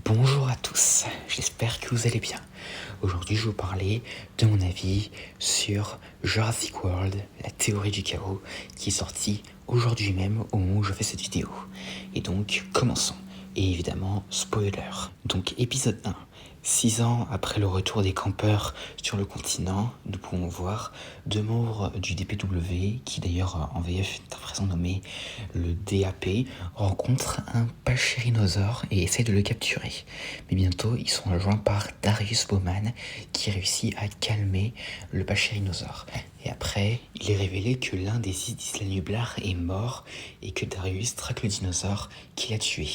Bonjour à tous, j'espère que vous allez bien. Aujourd'hui, je vais vous parler de mon avis sur Jurassic World, la théorie du chaos, qui est sortie aujourd'hui même au moment où je fais cette vidéo. Et donc, commençons. Et évidemment, spoiler. Donc, épisode 1. 6 ans après le retour des campeurs sur le continent, nous pouvons voir deux membres du DPW, qui d'ailleurs en VF est à présent nommé le DAP, rencontrent un pachyrhinosaure et essayent de le capturer. Mais bientôt, ils sont rejoints par Darius Bowman, qui réussit à calmer le pachyrhinosaure. Et après, il est révélé que l'un des 6 d'Isla Nublar est mort et que Darius traque le dinosaure qui l'a tué,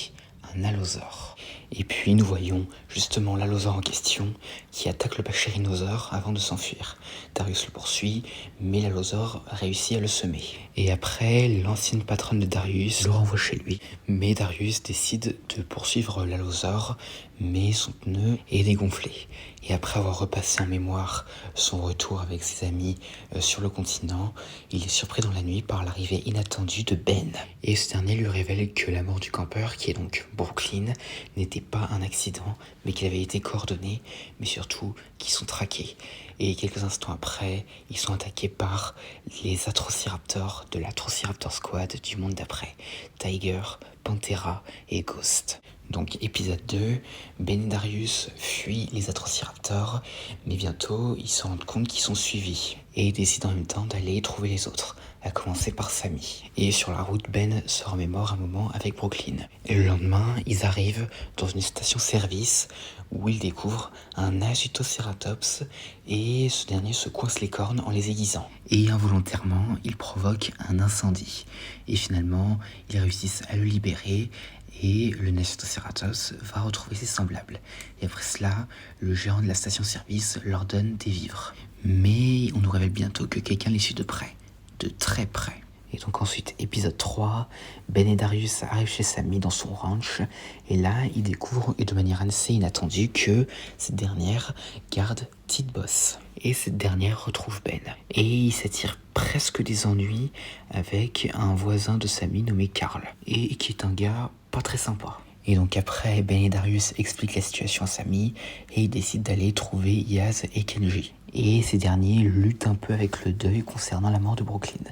un allosaure. Et puis nous voyons justement l'allosaure en question qui attaque le pachyrhinosaure avant de s'enfuir. Darius le poursuit, mais l'allosaure réussit à le semer. Et après, l'ancienne patronne de Darius le renvoie chez lui. Mais Darius décide de poursuivre l'allosaure, mais son pneu est dégonflé. Et après avoir repassé en mémoire son retour avec ses amis sur le continent, il est surpris dans la nuit par l'arrivée inattendue de Ben. Et ce dernier lui révèle que la mort du campeur, qui est donc Brooklyn, n'était pas un accident, mais qu'il avait été coordonné, mais surtout qu'ils sont traqués. Et quelques instants après, ils sont attaqués par les Atrociraptors de l'Atrociraptor Squad du monde d'après, Tiger, Panthera et Ghost. Donc épisode 2, Ben et Darius fuient les Atrociraptors, mais bientôt ils se rendent compte qu'ils sont suivis et décident en même temps d'aller trouver les autres, à commencer par Sammy. Et sur la route, Ben se remémore un moment avec Brooklyn. Et le lendemain, ils arrivent dans une station-service où ils découvrent un Azuthoceratops et ce dernier se coince les cornes en les aiguisant. Et involontairement, il provoque un incendie. Et finalement, ils réussissent à le libérer et le Azuthoceratops va retrouver ses semblables. Et après cela, le gérant de la station-service leur donne des vivres. Mais on nous révèle bientôt que quelqu'un les suit de près, de très près. Et donc ensuite, épisode 3, Ben et Darius arrivent chez Sammy dans son ranch, et là, ils découvrent, et de manière assez inattendue, que cette dernière garde Tite Boss. Et cette dernière retrouve Ben. Et il s'attire presque des ennuis avec un voisin de Sammy nommé Carl, et qui est un gars pas très sympa. Et donc après, Ben et Darius expliquent la situation à Sammy et ils décident d'aller trouver Yaz et Kenji. Et ces derniers luttent un peu avec le deuil concernant la mort de Brooklyn.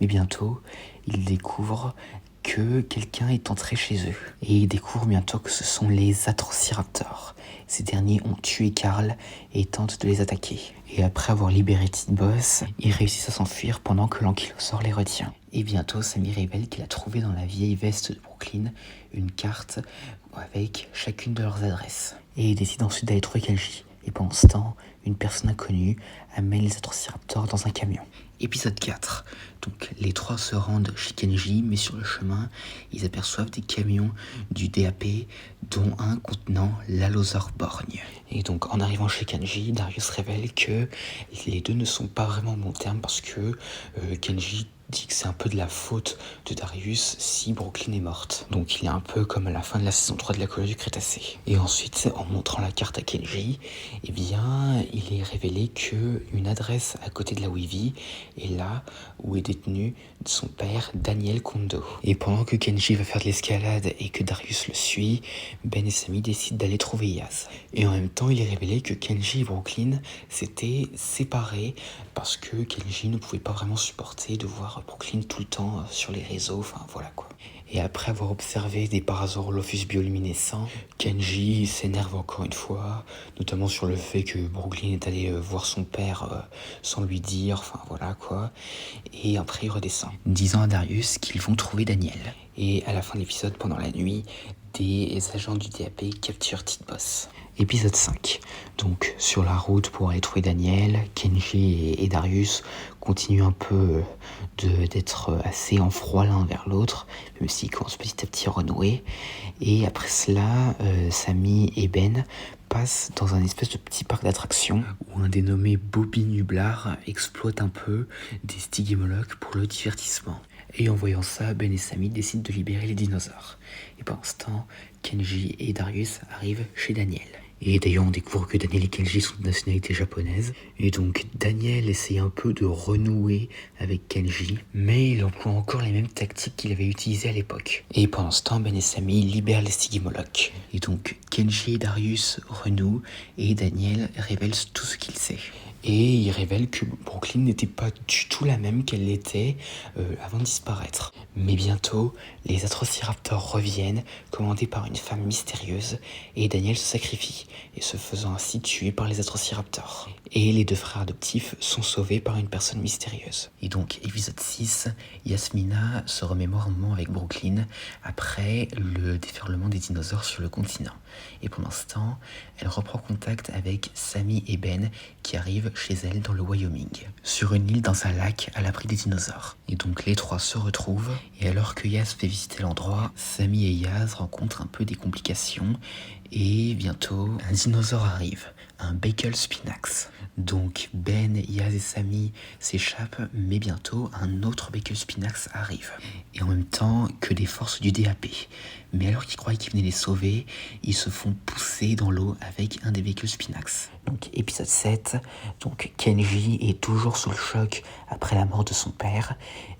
Mais bientôt, ils découvrent que quelqu'un est entré chez eux. Et ils découvrent bientôt que ce sont les Atrociraptors. Ces derniers ont tué Carl et tentent de les attaquer. Et après avoir libéré Tite Boss, ils réussissent à s'enfuir pendant que l'ankylosaure les retient. Et bientôt, Sammy révèle qu'il a trouvé dans la vieille veste de Brooklyn une carte avec chacune de leurs adresses. Et il décide ensuite d'aller trouver Kenji. Et pendant ce temps, une personne inconnue amène les Atrociraptors dans un camion. Épisode 4. Donc les trois se rendent chez Kenji, mais sur le chemin, ils aperçoivent des camions du DAP, dont un contenant l'allosaure borgne. Et donc en arrivant chez Kenji, Darius révèle que les deux ne sont pas vraiment en bon terme parce que Kenji dit que c'est un peu de la faute de Darius si Brooklyn est morte. Donc il est un peu comme à la fin de la saison 3 de la colonie du Crétacé. Et ensuite, en montrant la carte à Kenji, eh bien, il est révélé qu'une adresse à côté de là où il vit est là où est détenu son père, Daniel Kondo. Et pendant que Kenji va faire de l'escalade et que Darius le suit, Ben et Sammy décident d'aller trouver Yaz. Et en même temps, il est révélé que Kenji et Brooklyn s'étaient séparés parce que Kenji ne pouvait pas vraiment supporter de voir Brooklyn tout le temps sur les réseaux, enfin voilà quoi. Et après avoir observé des Parasaurolophus bioluminescents, Kenji s'énerve encore une fois, notamment sur le fait que Brooklyn est allé voir son père sans lui dire, enfin voilà quoi. Et après il redescend, disant à Darius qu'ils vont trouver Daniel. Et à la fin de l'épisode, pendant la nuit, des agents du DAP capturent Tite Boss. Épisode 5. Donc sur la route pour aller trouver Daniel, Kenji et Darius continuent un peu d'être assez en froid l'un vers l'autre, même s'ils commencent petit à petit à renouer. Et après cela, Sammy et Ben passent dans un espèce de petit parc d'attractions où un dénommé Bobby Nublar exploite un peu des stygimologues pour le divertissement. Et en voyant ça, Ben et Sammy décident de libérer les dinosaures. Et pendant ce temps, Kenji et Darius arrivent chez Daniel. Et d'ailleurs, on découvre que Daniel et Kenji sont de nationalité japonaise. Et donc, Daniel essaye un peu de renouer avec Kenji, mais il emploie encore les mêmes tactiques qu'il avait utilisées à l'époque. Et pendant ce temps, Ben et Sami libèrent les Stygimolochs. Et donc, Kenji et Darius renouent, et Daniel révèle tout ce qu'il sait. Et il révèle que Brooklyn n'était pas du tout la même qu'elle l'était avant de disparaître. Mais bientôt, les Atrociraptors reviennent, commandés par une femme mystérieuse, et Daniel se sacrifie, et se faisant ainsi tuer par les Atrociraptors. Et les deux frères adoptifs sont sauvés par une personne mystérieuse. Et donc, épisode 6, Yasmina se remémore un moment avec Brooklyn après le déferlement des dinosaures sur le continent. Et pendant ce temps, elle reprend contact avec Sami et Ben qui arrivent chez elle dans le Wyoming, sur une île dans un lac à l'abri des dinosaures. Et donc les trois se retrouvent, et alors que Yaz fait visiter l'endroit, Sami et Yaz rencontrent un peu des complications, et bientôt un dinosaure arrive, un Bakel Spinax. Donc Ben, Yaz et Sami s'échappent, mais bientôt un autre Bakel Spinax arrive, et en même temps que des forces du DAP. Mais alors qu'ils croyaient qu'ils venaient les sauver, ils se font pousser dans l'eau avec un des Bakel Spinax. Donc épisode 7, donc Kenji est toujours sous le choc après la mort de son père,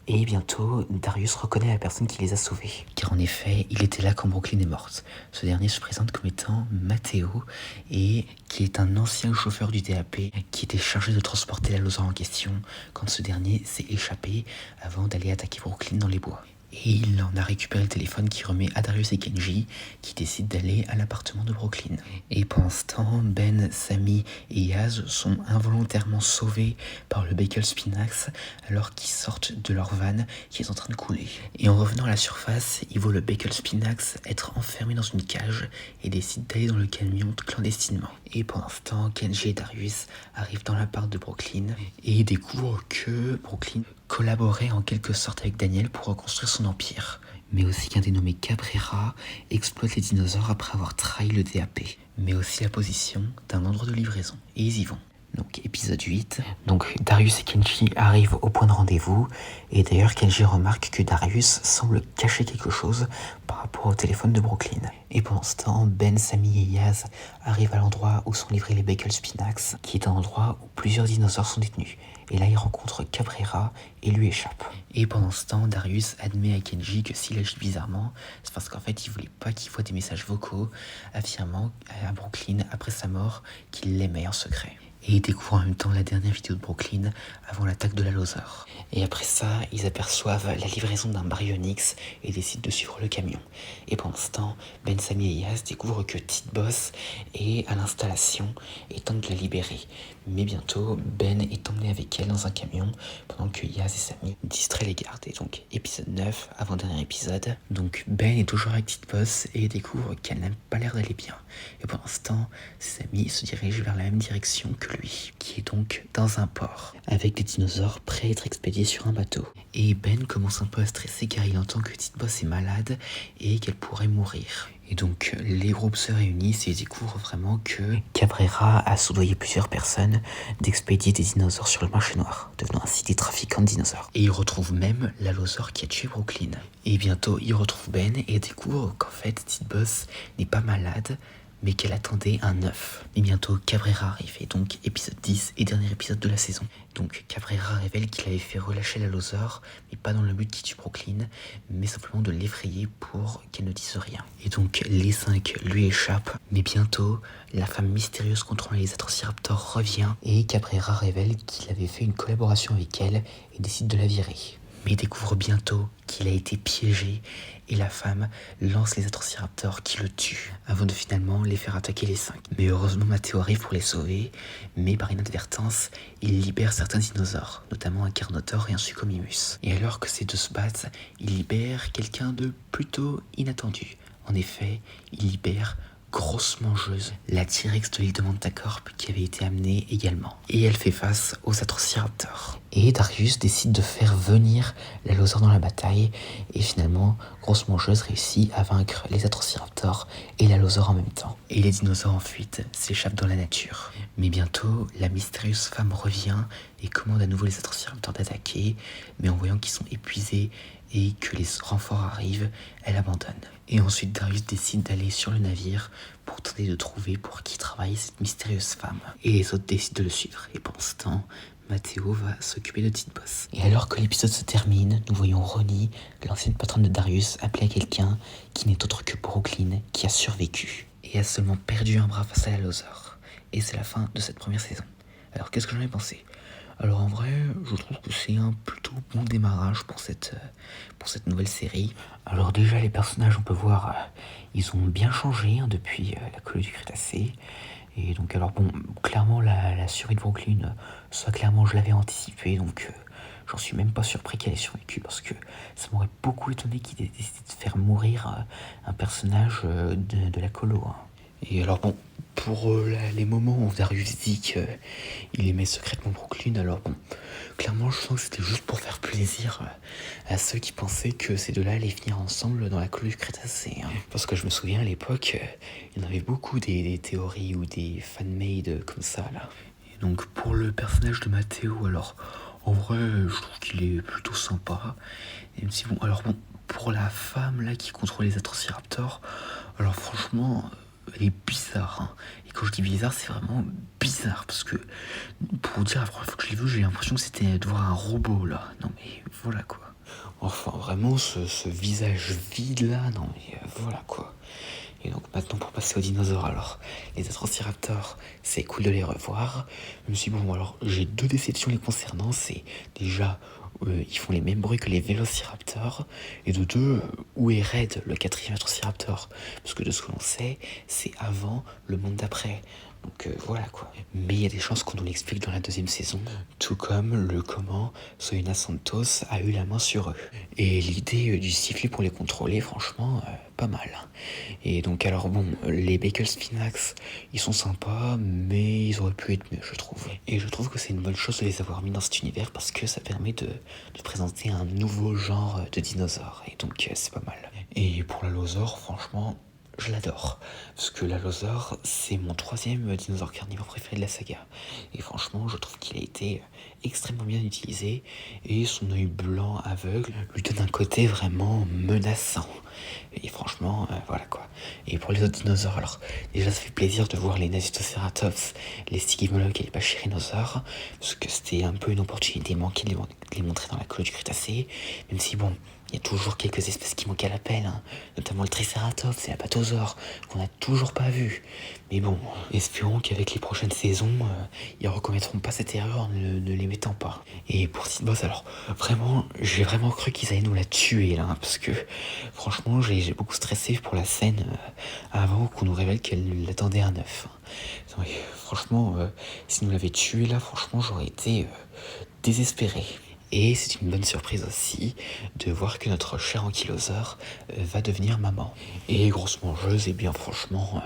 et bientôt Darius reconnaît la personne qui les a sauvés. Car en effet, il était là quand Brooklyn est morte. Ce dernier se présente comme étant Matteo, et qui est un ancien chauffeur du DAP qui était chargé de transporter l'allosaure en question quand ce dernier s'est échappé avant d'aller attaquer Brooklyn dans les bois. Et il en a récupéré le téléphone qui remet à Darius et Kenji qui décident d'aller à l'appartement de Brooklyn. Et pendant ce temps, Ben, Sami et Yaz sont involontairement sauvés par le Bakel Spinax alors qu'ils sortent de leur van qui est en train de couler. Et en revenant à la surface, ils voient le Bakel Spinax être enfermé dans une cage et décident d'aller dans le camion clandestinement. Et pendant ce temps, Kenji et Darius arrivent dans l'appart de Brooklyn et découvrent que Brooklyn collaborait en quelque sorte avec Daniel pour reconstruire son empire, mais aussi qu'un dénommé Cabrera exploite les dinosaures après avoir trahi le DAP, mais aussi la position d'un endroit de livraison. Et ils y vont. Donc épisode 8, donc Darius et Kenji arrivent au point de rendez-vous, et d'ailleurs Kenji remarque que Darius semble cacher quelque chose par rapport au téléphone de Brooklyn. Et pendant ce temps, Ben, Sami et Yaz arrivent à l'endroit où sont livrés les Bakel Spinax, qui est un endroit où plusieurs dinosaures sont détenus. Et là, ils rencontrent Cabrera et lui échappent. Et pendant ce temps, Darius admet à Kenji que s'il agit bizarrement, c'est parce qu'en fait, il voulait pas qu'il voie des messages vocaux affirmant à Brooklyn, après sa mort, qu'il l'aimait en secret. Et ils découvrent en même temps la dernière vidéo de Brooklyn avant l'attaque de l'allosaure. Et après ça, ils aperçoivent la livraison d'un baryonyx et décident de suivre le camion. Et pendant ce temps, Ben, Sami et Yaz découvrent que Tite-Boss est à l'installation et tentent de la libérer. Mais bientôt, Ben est emmené avec elle dans un camion pendant que Yaz et Sami distraient les gardes. Et donc, épisode 9, avant-dernier épisode. Donc, Ben est toujours avec Tite-Boss et découvre qu'elle n'a pas l'air d'aller bien. Et pendant ce temps, ses amis se dirigent vers la même direction que lui, qui est donc dans un port, avec des dinosaures prêts à être expédiés sur un bateau. Et Ben commence un peu à stresser car il entend que Tite-Boss est malade et qu'elle pourrait mourir. Et donc les groupes se réunissent et découvrent vraiment que Cabrera a soudoyé plusieurs personnes d'expédier des dinosaures sur le marché noir, devenant ainsi des trafiquants de dinosaures. Et ils retrouvent même l'allosaure qui a tué Brooklyn. Et bientôt ils retrouvent Ben et découvrent qu'en fait Tite-Boss n'est pas malade, mais qu'elle attendait un œuf. Et bientôt Cabrera arrive, et donc épisode 10 et dernier épisode de la saison. Donc Cabrera révèle qu'il avait fait relâcher l'allosaure, mais pas dans le but qu'il tue Brooklyn, mais simplement de l'effrayer pour qu'elle ne dise rien. Et donc les 5 lui échappent, mais bientôt la femme mystérieuse contrôlant les Atrociraptors revient, et Cabrera révèle qu'il avait fait une collaboration avec elle et décide de la virer. Mais découvre bientôt qu'il a été piégé et la femme lance les Atrociraptors qui le tuent avant de finalement les faire attaquer les 5. Mais heureusement Matteo arrive pour les sauver, mais par inadvertance, il libère certains dinosaures, notamment un Carnotaure et un Suchomimus. Et alors que ces deux se battent, il libère quelqu'un de plutôt inattendu. En effet, il libère Grosse Mangeuse, la T-Rex de l'île de Mantacorp qui avait été amenée également. Et elle fait face aux Atrociraptors. Et Darius décide de faire venir l'allosaure dans la bataille, et finalement, Grosse Mangeuse réussit à vaincre les Atrociraptors et l'allosaure en même temps. Et les dinosaures en fuite s'échappent dans la nature. Mais bientôt, la mystérieuse femme revient et commande à nouveau les Atrociraptors d'attaquer, mais en voyant qu'ils sont épuisés et que les renforts arrivent, elle abandonne. Et ensuite Darius décide d'aller sur le navire pour tenter de trouver pour qui travaille cette mystérieuse femme. Et les autres décident de le suivre. Et pendant ce temps, Matteo va s'occuper de Petite Boss. Et alors que l'épisode se termine, nous voyons Ronnie, l'ancienne patronne de Darius, appeler à quelqu'un qui n'est autre que Brooklyn, qui a survécu et a seulement perdu un bras face à la Loser. Et c'est la fin de cette première saison. Alors qu'est-ce que j'en ai pensé ? Alors en vrai, je trouve que c'est un plutôt bon démarrage pour cette nouvelle série. Alors déjà les personnages, on peut voir, ils ont bien changé depuis la colonie du Crétacé. Et donc alors bon, clairement la survie de Brooklyn, ça clairement je l'avais anticipé, donc j'en suis même pas surpris qu'elle ait survécu, parce que ça m'aurait beaucoup étonné qu'il ait décidé de faire mourir un personnage de la colo. Hein. Et alors bon, pour les moments où Darius dit qu'il aimait secrètement Brooklyn, alors bon, clairement je sens que c'était juste pour faire plaisir à ceux qui pensaient que ces deux-là allaient finir ensemble dans la colonie du Crétacé. Hein. Parce que je me souviens à l'époque, il y en avait beaucoup des théories ou des fanmade comme ça là. Et donc pour le personnage de Matteo, alors en vrai je trouve qu'il est plutôt sympa. Même si bon, alors bon, pour la femme là qui contrôle les Atrociraptors, alors franchement... elle est bizarre, hein. Et quand je dis bizarre, c'est vraiment bizarre, parce que, pour vous dire, la première fois que je l'ai vu, j'ai l'impression que c'était de voir un robot, là. Non mais, voilà, quoi. Enfin, vraiment, ce visage vide, là, non mais, voilà, quoi. Et donc maintenant, pour passer aux dinosaures, alors, les Atrociraptors, c'est cool de les revoir, même si, bon, alors, j'ai deux déceptions les concernant, c'est, déjà... ils font les mêmes bruits que les Vélociraptors. Et de deux, où est Red, le quatrième Atrociraptor ? Parce que de ce que l'on sait, c'est avant le monde d'après. Donc voilà quoi. Mais il y a des chances qu'on nous l'explique dans la deuxième saison. Tout comme le comment Soyuna Santos a eu la main sur eux. Et l'idée du sifflet pour les contrôler, franchement, pas mal. Et donc alors bon, les Bakels Spinax, ils sont sympas, mais ils auraient pu être mieux, je trouve. Et je trouve que c'est une bonne chose de les avoir mis dans cet univers parce que ça permet de présenter un nouveau genre de dinosaures. Et donc c'est pas mal. Et pour l'allosaure, franchement, je l'adore. Parce que l'allosaure, c'est mon troisième dinosaure carnivore préféré de la saga. Et franchement, je trouve qu'il a été extrêmement bien utilisé. Et son œil blanc aveugle lui donne un côté vraiment menaçant. Et franchement, voilà quoi. Et pour les autres dinosaures, alors, déjà ça fait plaisir de voir les Nasitoceratops, les Stygimologues et les Pachyrhinosaures. Parce que c'était un peu une opportunité manquée de les montrer dans la colonie du Crétacé. Même si bon... il y a toujours quelques espèces qui manquent à l'appel, hein, notamment le Triceratops et la Pathosaure, qu'on n'a toujours pas vu. Mais bon, espérons qu'avec les prochaines saisons, ils ne recommettront pas cette erreur en ne les mettant pas. Et pour Petite Boss, alors, vraiment, j'ai vraiment cru qu'ils allaient nous la tuer, là, hein, parce que, franchement, j'ai beaucoup stressé pour la scène avant qu'on nous révèle qu'elle l'attendait un œuf. Hein. Franchement, si nous l'avait tué, là, franchement, j'aurais été désespéré. Et c'est une bonne surprise aussi de voir que notre cher ankylosaure va devenir maman. Et grosse mangeuse, et bien franchement,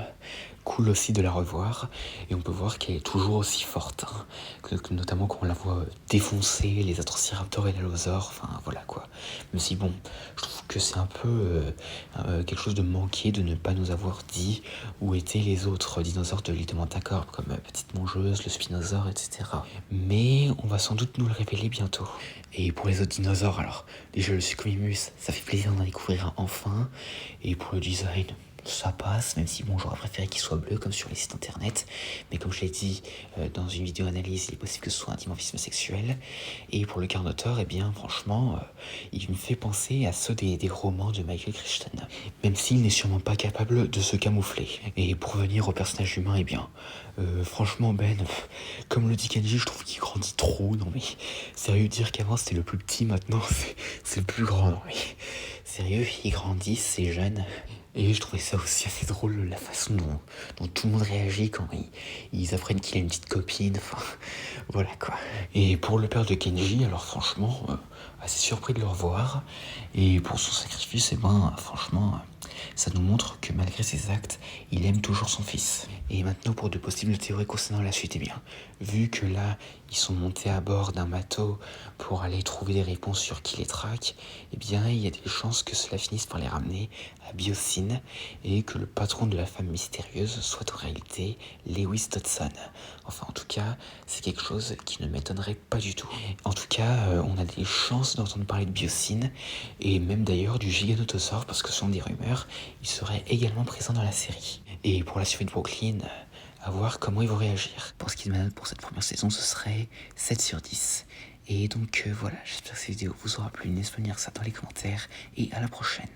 cool aussi de la revoir. Et on peut voir qu'elle est toujours aussi forte. Hein, notamment quand on la voit défoncer les Atrociraptors et l'allosaure. Enfin voilà quoi. Même si bon, je trouve que c'est un peu quelque chose de manqué de ne pas nous avoir dit où étaient les autres dinosaures de l'île de Manticore, comme Petite Mangeuse, le Spinosaure, etc. Mais on va sans doute nous le révéler bientôt. Et pour les autres dinosaures, alors, déjà le Suchomimus, ça fait plaisir d'en découvrir un enfin. Et pour le design, ça passe, même si bon, j'aurais préféré qu'il soit bleu comme sur les sites internet. Mais comme je l'ai dit dans une vidéo analyse, il est possible que ce soit un dimorphisme sexuel. Et pour le Carnotaure, eh bien franchement, il me fait penser à ceux des romans de Michael Crichton. Même s'il n'est sûrement pas capable de se camoufler. Et pour revenir au personnage humain, eh bien, franchement Ben, comme le dit Kenji, je trouve qu'il grandit trop. Non mais, sérieux, dire qu'avant c'était le plus petit, maintenant c'est le plus grand. Non mais, sérieux, il grandit, c'est jeune. Et je trouvais ça aussi assez drôle, la façon dont tout le monde réagit quand ils apprennent qu'il a une petite copine, enfin, voilà quoi. Et pour le père de Kenji, alors franchement, assez surpris de le revoir. Et pour son sacrifice, eh ben, franchement, ça nous montre que malgré ses actes, il aime toujours son fils. Et maintenant, pour de possibles théories concernant la suite, eh bien, vu que là, ils sont montés à bord d'un bateau pour aller trouver des réponses sur qui les traque, eh bien, il y a des chances que cela finisse par les ramener à Biosyn Brooklyn et que le patron de la femme mystérieuse soit en réalité Lewis Dodson. Enfin, en tout cas, c'est quelque chose qui ne m'étonnerait pas du tout. En tout cas, on a des chances d'entendre parler de Biosyn et même d'ailleurs du Giganotosaure parce que selon des rumeurs, il serait également présent dans la série. Et pour la suite de Brooklyn, à voir comment ils vont réagir. Pour ce qui est de ma note pour cette première saison, ce serait 7 sur 10. Et donc voilà, j'espère que cette vidéo vous aura plu. N'hésitez pas à me dire ça dans les commentaires et à la prochaine.